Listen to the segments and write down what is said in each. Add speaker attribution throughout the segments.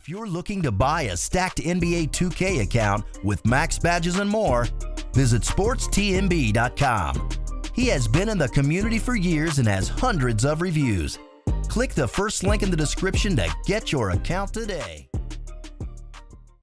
Speaker 1: If you're looking to buy a stacked NBA 2K account with max badges and more, visit sportstmb.com. He has been in the community for years and has hundreds of reviews. Click the first link in the description to get your account today.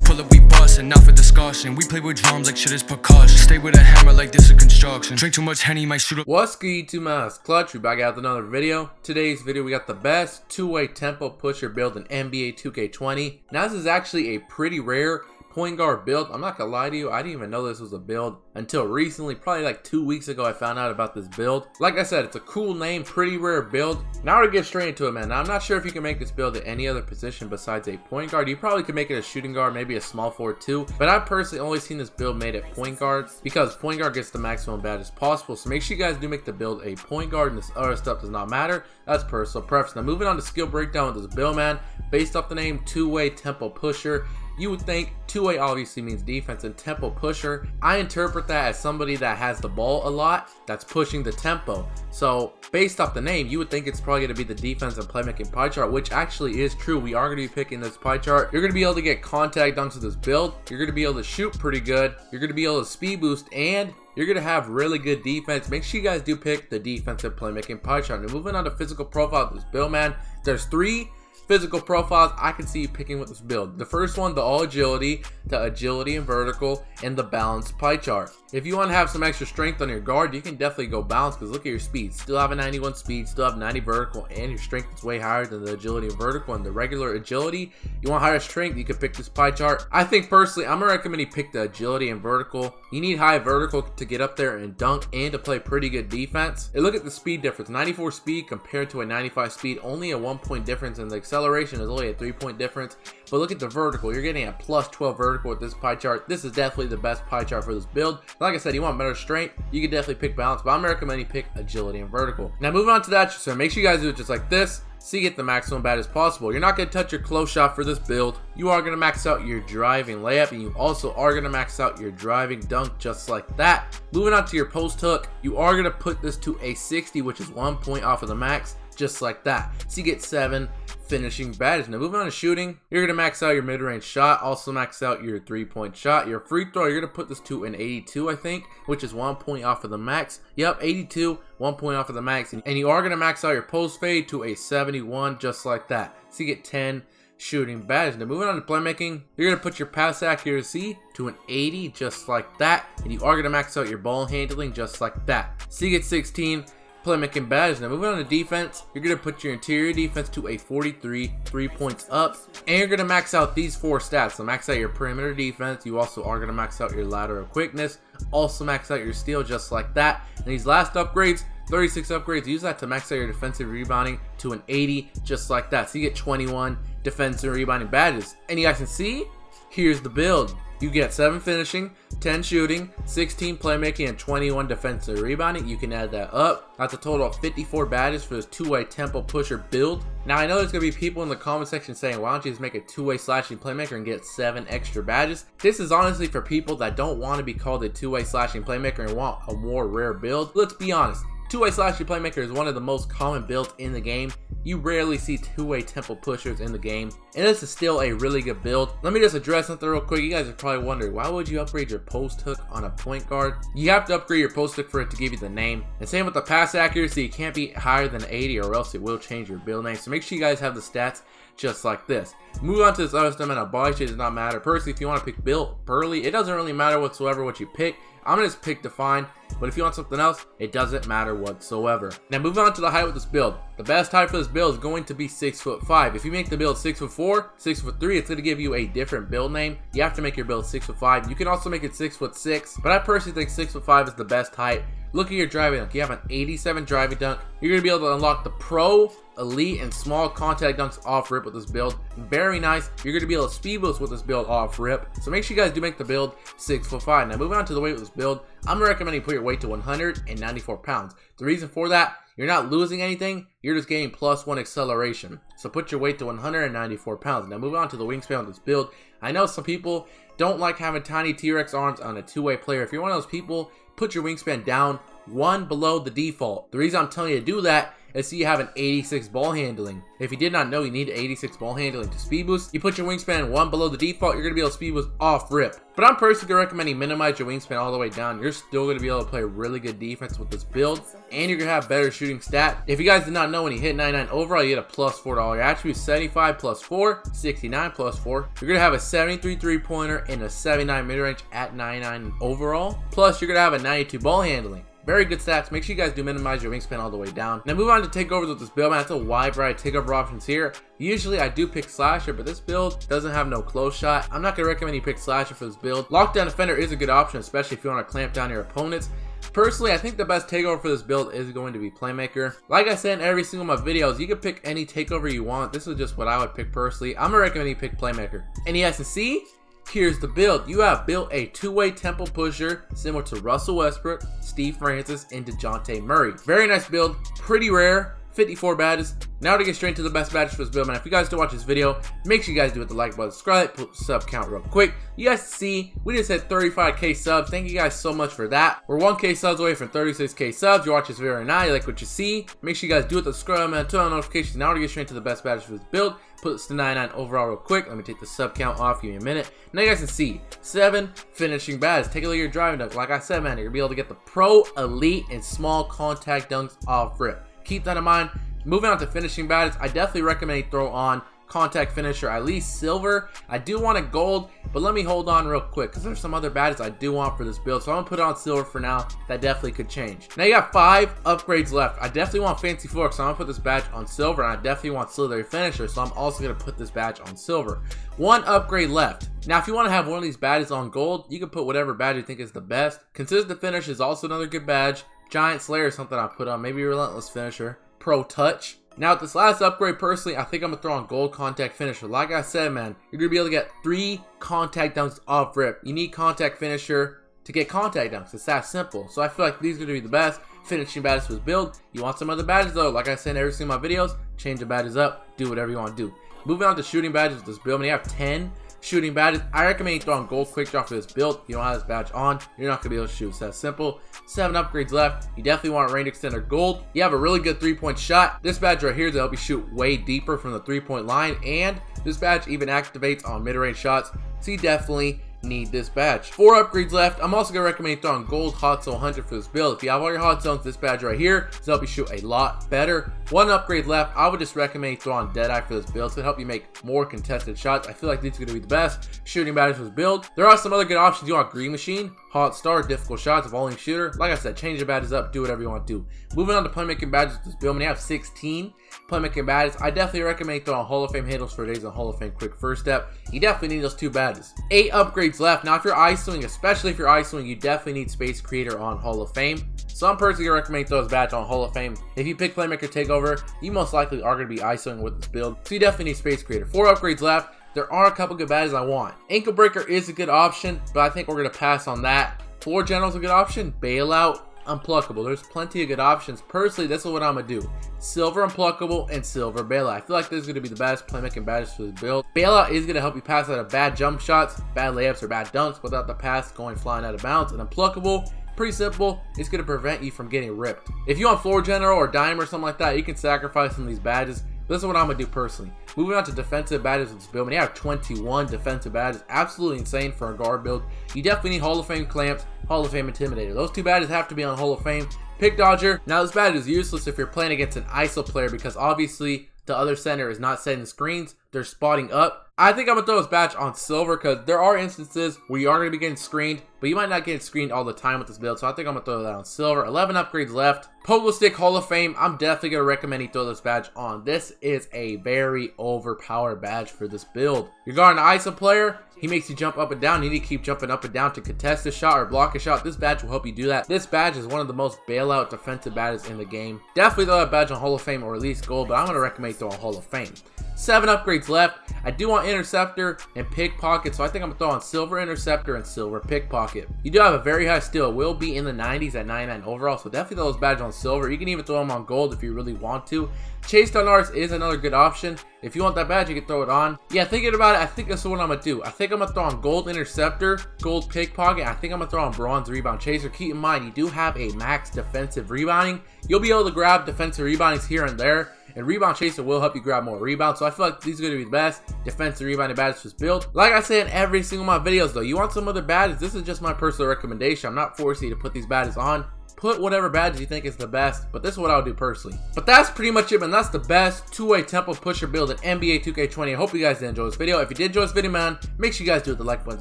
Speaker 2: Pull up, we bustin', not for discussion. We play with drums like shit is percussion. Stay with a hammer like this is construction. Drink too much Henny, might shoot up.
Speaker 3: What's good, YouTube? Mascot. We back out with another video. Today's video, we got the best two-way tempo pusher build in NBA 2K20. Now, this is actually a pretty rare point guard build. I'm not gonna lie to you, I didn't even know this was a build until recently. Probably like 2 weeks ago I found out about this build. Like I said, it's a cool name, pretty rare build. Now to get straight into it, man. Now, I'm not sure if you can make this build at any other position besides a point guard. You probably could make it a shooting guard, maybe a small forward too, but I've personally only seen this build made at point guard because point guard gets the maximum badges possible. So make sure you guys do make the build a point guard, and this other stuff does not matter. That's personal preference. Now moving on to skill breakdown with this build, man. Based off the name, two-way tempo pusher. You would think two-way obviously means defense, and tempo pusher, I interpret that as somebody that has the ball a lot that's pushing the tempo. So based off the name, you would think it's probably going to be the defense and playmaking pie chart, which actually is true. We are going to be picking this pie chart. You're going to be able to get contact dunks with this build. You're going to be able to shoot pretty good. You're going to be able to speed boost, and you're going to have really good defense. Make sure you guys do pick the defensive playmaking pie chart. Now moving on to physical profile of this build, man. There's 3 physical profiles I can see you picking with this build. The first one, the all agility, the agility and vertical, and the balanced pie chart. If you want to have some extra strength on your guard, you can definitely go balance, because look at your speed. Still have a 91 speed, still have 90 vertical, and your strength is way higher than the agility and vertical. And the regular agility, you want higher strength, you can pick this pie chart. I think personally, I'm gonna recommend you pick the agility and vertical. You need high vertical to get up there and dunk and to play pretty good defense. And look at the speed difference. 94 speed compared to a 95 speed, only a 1-point difference, and the acceleration is only a 3-point difference. But look at the vertical. You're getting a plus 12 vertical with this pie chart. This is definitely the best pie chart for this build. Like I said, you want better strength, you can definitely pick balance, but I'm recommending you pick agility and vertical. Now moving on to that, so make sure you guys do it just like this, so you get the maximum badges possible. You're not going to touch your close shot for this build. You are going to max out your driving layup, and you also are going to max out your driving dunk just like that. Moving on to your post hook, you are going to put this to a 60, which is 1 point off of the max, just like that. So you get 7 finishing badges. Now moving on to shooting, you're going to max out your mid-range shot, also max out your 3-point shot. Your free throw, you're going to put this to an 82, I think, which is 1 point off of the max. Yep, 82, 1 point off of the max. And you are going to max out your post fade to a 71, just like that. So you get 10 shooting badges. Now moving on to playmaking, you're going to put your pass accuracy to an 80, just like that. And you are going to max out your ball handling, just like that. So you get 16 playmaking badges. Now moving on to defense, you're going to put your interior defense to a 43, 3 points up, and you're going to max out these 4 stats. So max out your perimeter defense, you also are going to max out your lateral quickness, also max out your steal, just like that. And these last upgrades, 36 upgrades, use that to max out your defensive rebounding to an 80, just like that. So you get 21 defensive rebounding badges. And you guys can see, here's the build. You get 7 finishing, 10 shooting, 16 playmaking, and 21 defensive rebounding. You can add that up. That's a total of 54 badges for this two-way tempo pusher build. Now, I know there's going to be people in the comment section saying, why don't you just make a two-way slashing playmaker and get 7 extra badges? This is honestly for people that don't want to be called a two-way slashing playmaker and want a more rare build. Let's be honest. Two-way slashing playmaker is one of the most common builds in the game. You rarely see two-way tempo pushers in the game, and this is still a really good build. Let me just address something real quick. You guys are probably wondering, why would you upgrade your post hook on a point guard? You have to upgrade your post hook for it to give you the name. And same with the pass accuracy, it can't be higher than 80 or else it will change your build name. So make sure you guys have the stats just like this. Move on to this other stuff, and a body shape does not matter. Personally, if you want to pick build Burley, it doesn't really matter whatsoever what you pick. I'm going to just pick define, but if you want something else, it doesn't matter whatsoever. Now moving on to the height with this build. The best height for this build is going to be 6'5". If you make the build 6'4", 6'3", it's going to give you a different build name. You have to make your build 6'5". You can also make it 6'6", but I personally think 6'5" is the best height. Look at your driving dunk. You have an 87 driving dunk. You're going to be able to unlock the pro, elite, and small contact dunks off rip with this build. Very nice. You're going to be able to speed boost with this build off rip. So make sure you guys do make the build 6'5". Now moving on to the weight with this build, I'm recommending you put your weight to 194 pounds. The reason for that, you're not losing anything, you're just getting +1 acceleration. So put your weight to 194 pounds. Now moving on to the wingspan with this build, I know some people don't like having tiny T-Rex arms on a two-way player. If you're one of those people, put your wingspan down one below the default. The reason I'm telling you to do that is so you have an 86 ball handling. If you did not know you need 86 ball handling to speed boost, you put your wingspan one below the default, you're gonna be able to speed boost off rip. But I'm personally gonna recommend you minimize your wingspan all the way down. You're still gonna be able to play really good defense with this build, and you're gonna have better shooting stat. If you guys did not know, when you hit 99 overall, you get a plus 4 to all your attributes. 75 plus 4, 69 plus 4. You're gonna have a 73 3-pointer and a 79 mid-range at 99 overall. Plus, you're gonna have a 92 ball handling. Very good stats. Make sure you guys do minimize your wingspan all the way down. Now move on to takeovers with this build, man. That's a wide variety of takeover options here. Usually I do pick slasher, but this build doesn't have no close shot. I'm not gonna recommend you pick slasher for this build. Lockdown defender is a good option, especially if you want to clamp down your opponents. Personally, I think the best takeover for this build is going to be playmaker. Like I said in every single one of my videos, you can pick any takeover you want. This is just what I would pick personally. I'm gonna recommend you pick playmaker. And yes, and see, here's the build. You have built a two-way tempo pusher similar to Russell Westbrook, Steve Francis, and DeJounte Murray. Very nice build, pretty rare, 54 badges. Now to get straight into the best badges for this build, man. If you guys do watch this video, make sure you guys do hit the like button, subscribe, put the sub count real quick. You guys see, we just hit 35k subs. Thank you guys so much for that. We're 1k subs away from 36k subs. You watch this video right now, you like what you see, make sure you guys do hit the subscribe button, turn on notifications. Now to get straight into the best badges for this build. Put this to 99 overall real quick. Let me take the sub count off, give me a minute. Now you guys can see 7 finishing badges. Take a look at your driving dunk. Like I said, man, you're gonna be able to get the pro, elite, and small contact dunks off rip. Keep that in mind. Moving on to finishing badges, I definitely recommend you throw on contact finisher, at least silver. I do want a gold, but let me hold on real quick because there's some other badges I do want for this build, so I'm gonna put it on silver for now. That definitely could change. Now you got 5 upgrades left. I definitely want fancy floor, so I'm gonna put this badge on silver, and I definitely want silver finisher, so I'm also gonna put this badge on silver. 1 upgrade left. Now if you want to have one of these badges on gold, you can put whatever badge you think is the best. Consistent finish is also another good badge. Giant Slayer is something I put on, maybe Relentless Finisher. Pro Touch. Now with this last upgrade, personally, I think I'm gonna throw on gold contact finisher. Like I said, man, you're gonna be able to get 3 contact dunks off rip. You need contact finisher to get contact dunks. It's that simple. So I feel like these are gonna be the best finishing badges for this build. You want some other badges though, like I said in every single of my videos, change the badges up, do whatever you want to do. Moving on to shooting badges with this build, when you have 10 shooting badges, I recommend you throw on gold quick draw for this build. You don't have this badge on, you're not gonna be able to shoot. It's that simple. 7 upgrades left. You definitely want range extender gold. You have a really good 3-point shot. This badge right here is to help you shoot way deeper from the 3-point line, and this badge even activates on mid-range shots, so you definitely need this badge. 4 upgrades left. I'm also gonna recommend you throw on gold hot zone 100 for this build. If you have all your hot zones, this badge right here is to help you shoot a lot better. 1 upgrade left. I would just recommend you throw on Deadeye for this build to help you make more contested shots. I feel like these are gonna be the best shooting badges for this build. There are some other good options. You want Green Machine, Hot Star, difficult shots, volume shooter. Like I said, change the badges up, do whatever you want to do. Moving on to playmaking badges with this build, when you have 16 playmaking badges, I definitely recommend you throw on Hall of Fame handles for days on Hall of Fame quick first step. You definitely need those 2 badges. 8 upgrades left. Now if you're ISOing, especially if you're ISOing, you definitely need Space Creator on Hall of Fame. So I'm personally gonna recommend you throw this badge on Hall of Fame. If you pick Playmaker Takeover, you most likely are gonna be ISOing with this build, so you definitely need Space Creator. 4 upgrades left. There are a couple good badges I want. Ankle Breaker is a good option, but I think we're gonna pass on that. Floor General is a good option. Bailout, Unpluckable. There's plenty of good options. Personally, this is what I'm gonna do. Silver Unpluckable and Silver Bailout. I feel like this is gonna be the best playmaking badges for this build. Bailout is gonna help you pass out of bad jump shots, bad layups, or bad dunks without the pass going flying out of bounds. And Unpluckable, pretty simple, it's gonna prevent you from getting ripped. If you want Floor General or Dime or something like that, you can sacrifice some of these badges. This is what I'm gonna do personally. Moving on to defensive badges with this build, when you have 21 defensive badges, absolutely insane for a guard build. You definitely need Hall of Fame Clamps, Hall of Fame Intimidator. Those 2 badges have to be on Hall of Fame. Pick Dodger. Now this badge is useless if you're playing against an ISO player because obviously the other center is not setting screens, they're spotting up. I think I'm gonna throw this badge on silver because there are instances where you are gonna be getting screened, but you might not get screened all the time with this build, so I think I'm gonna throw that on silver. 11 upgrades left. Pogo Stick Hall of Fame, I'm definitely gonna recommend you throw this badge on. This is a very overpowered badge for this build. You're guarding an ISO player, he makes you jump up and down. You need to keep jumping up and down to contest a shot or block a shot. This badge will help you do that. This badge is one of the most bailout defensive badges in the game. Definitely throw that badge on Hall of Fame or at least gold, but I'm gonna recommend you throw on Hall of Fame. 7 upgrades upgrades left. I do want interceptor and pickpocket, so I think I'm gonna throw on silver interceptor and silver pickpocket. You do have a very high steal. It will be in the 90s at 99 overall, so definitely throw those badges on silver. You can even throw them on gold if you really want to. Chase down arts is another good option. If you want that badge, you can throw it on. Yeah, thinking about it, I think this is what I'm gonna do. I think I'm gonna throw on gold interceptor, gold pickpocket. I think I'm gonna throw on bronze rebound chaser. Keep in mind, you do have a max defensive rebounding. You'll be able to grab defensive reboundings here and there, and rebound chaser will help you grab more rebounds. So I feel like these are gonna be the best defensive rebounding badges just built. Like I say in every single one of my videos though, you want some other badges, this is just my personal recommendation. I'm not forcing you to put these badges on. Put whatever badges you think is the best, but this is what I would do personally. But that's pretty much it, man. That's the best two-way tempo pusher build in NBA 2K20. I hope you guys did enjoy this video. If you did enjoy this video, man, make sure you guys do hit the like button,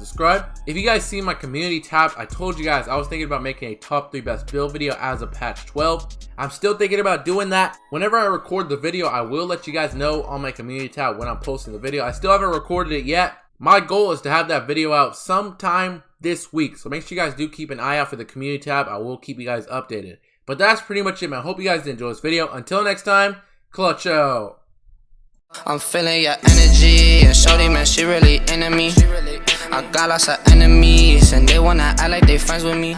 Speaker 3: subscribe. If you guys see my community tab, I told you guys I was thinking about making a top 3 best build video as of patch 12. I'm still thinking about doing that. Whenever I record the video, I will let you guys know on my community tab when I'm posting the video. I still haven't recorded it yet. My goal is to have that video out sometime this week, so make sure you guys do keep an eye out for the community tab. I will keep you guys updated. But that's pretty much it, man. Hope you guys did enjoy this video. Until next time, clutch out.
Speaker 4: I'm feeling your energy, and shorty, man, she really into me. I got lots of enemies, and they wanna act like they friends with me.